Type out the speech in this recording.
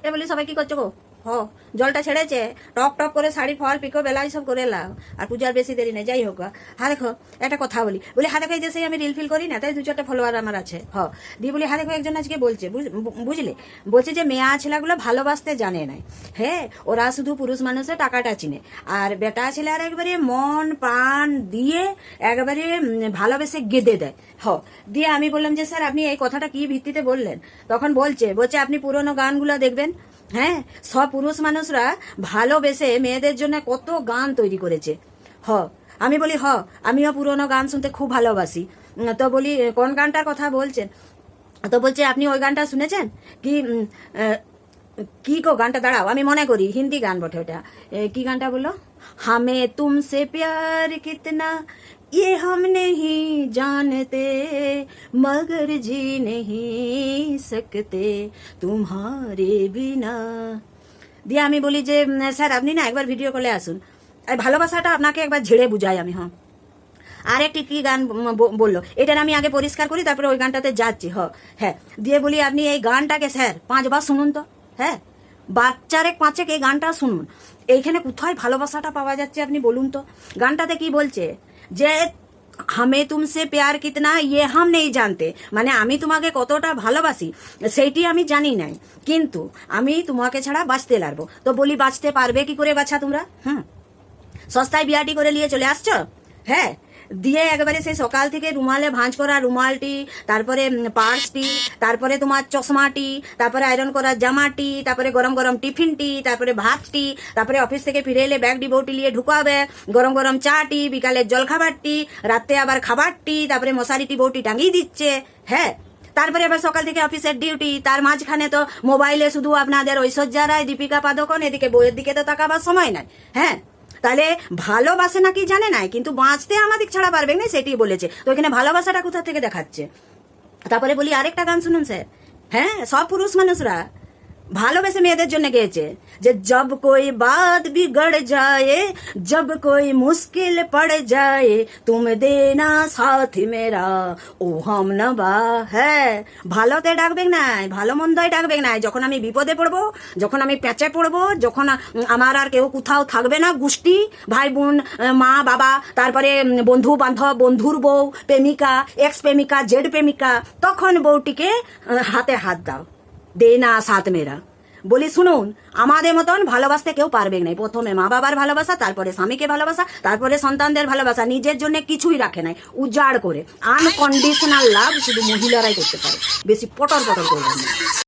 এ বলি সবাই কি করছো গো? হ, জলটা ছেড়েছে, টক টক করে শাড়ি ফল পিকো বেলা সব করে লাও, আর পূজার বেশি দেরি নেই। যাই হোক, হ্যাঁ দেখো একটা কথা বলি, হ্যাঁ দেখো এই যে সেই আমি রিল ফিল করি না, তাই 2-4টা ফলোয়ার আমার আছে। দিয়ে বলি হ্যাঁ দেখো একজন আজকে বলছে, বুঝলে, বলছে যে মেয়া ছেলেগুলো ভালোবাসতে জানে নাই। হ্যাঁ, ওরা শুধু পুরুষ মানুষের টাকাটা চিনে, আর বেটা ছেলে আর একবারে মন প্রাণ দিয়ে একবারে ভালোবেসে গেঁদে দেয়। দিয়ে আমি বললাম যে স্যার আপনি এই কথাটা কি ভিত্তিতে বললেন? তখন বলছে আপনি পুরোনো গানগুলো দেখবেন। হ্যাঁ, সব পুরুষ মানুষরা ভালোবেসে মেয়েদের জন্য কত গান তৈরি করেছে। আমি বলি আমিও পুরোনো গান শুনতে খুব ভালোবাসি। তো বলি কোন গানটার কথা বলছেন? তো বলছে আপনি ওই গানটা শুনেছেন কি? কি গো গানটা, দাঁড়াও আমি মনে করি, হিন্দি গান বটে ওটা। কি গানটা বলো? হামে তুমসে প্যার কিতনা ये हम नहीं जानते मगर जी नहीं सकते तुम्हारे बिना। দিয়ে আমি বলি যে স্যার আপনি না একবার ভিডিও কলে আসুন, ভালোবাসাটা আপনাকে একবার ঝেড়ে বুঝাই আমি। আর একটি কি গান বললো, এটা আমি আগে পরিষ্কার করি, তারপরে ওই গানটাতে যাচ্ছি। হ্যাঁ, দিয়ে বলি আপনি এই গানটাকে স্যার 5 বার শুনুন তো। হ্যাঁ, বাচ্চারে 5 এই গানটা শুনুন, এইখানে কোথায় ভালোবাসাটা পাওয়া যাচ্ছে আপনি বলুন তো? গানটাতে কি বলছে যে হামে তুমসে প্যার কিতনা ইয়ে হাম নেই জানতে, মানে আমি তোমাকে কতটা ভালোবাসি সেইটি আমি জানি নাই, কিন্তু আমি তোমাকে ছাড়া বাঁচতে পারবো। তো বলি বাঁচতে পারবে কি করে বাছা তোমরা? সস্তায় বিয়াটি করে নিয়ে চলে আসছো। হ্যাঁ, দিয়ে একবারে সেই সকাল থেকে রুমালে ভাঁজ করা রুমালটি, তারপরে পার্সটি, তারপরে তোমার চশমাটি, তারপরে আয়রন করা জামাটি, তারপরে গরম গরম টিফিনটি, তারপরে ভাতটি, তারপরে অফিস থেকে ফিরে এলে ব্যাগটি বউটি নিয়ে ঢুকাবে, গরম গরম চাটি, বিকালের জল খাবারটি, রাতে আবার খাবারটি, তারপরে মশারিটি বউটি টাঙিয়ে দিচ্ছে। হ্যাঁ, তারপরে আবার সকাল থেকে অফিসের ডিউটি, তার মাঝখানে তো মোবাইলে শুধু আপনাদের ঐশ্বর্যা রায়, দীপিকা পাদুকোন, এদিকে বইয়ের দিকে তো তাকাবার সময় নাই। হ্যাঁ, তাহলে ভালোবাসে নাকি জানে নাই, কিন্তু বাঁচতে আমাদের ছাড়া পারবে না সেটি বলেছে। তো এখানে ভালোবাসাটা কোথা থেকে দেখাচ্ছে? তারপরে বলি আরেকটা গান শুনুন স্যার। হ্যাঁ, সব পুরুষ মানুষরা ভালোবেসে মেয়েদের জন্য গেয়েছে যে জব কোই বাত বিগড় যায়, জব কোই মুশকিল পড় যায়, তুম দেনা সাথ মেরা ও হাম নবা। হ্যাঁ, ভালোতে ডাকবে নাই, ভালো মন্দই ডাকবে নাই। যখন আমি বিপদে পড়বো, যখন আমি প্যাঁচে পড়বো, যখন আমার আর কেউ কোথাও থাকবে না, গোষ্ঠী ভাই বোন মা বাবা, তারপরে বন্ধু বান্ধব, বন্ধুর বউ, প্রেমিকা, এক্স প্রেমিকা, জেড প্রেমিকা, তখন বউটিকে হাতে হাত দাও, দেনা সাথ মেরা। বলি শুনুন, আমাদের মতন ভালোবাসতে কেউ পারবে না। প্রথমে মা বাবার ভালোবাসা, তারপরে স্বামীকে ভালোবাসা, তারপরে সন্তানদের ভালোবাসা, নিজের জন্য কিছুই রাখে নাই, উজাড় করে আনকন্ডিশনাল লাভ শুধু মহিলারাই করতে পারে। বেশি পটর পটর করবেন না।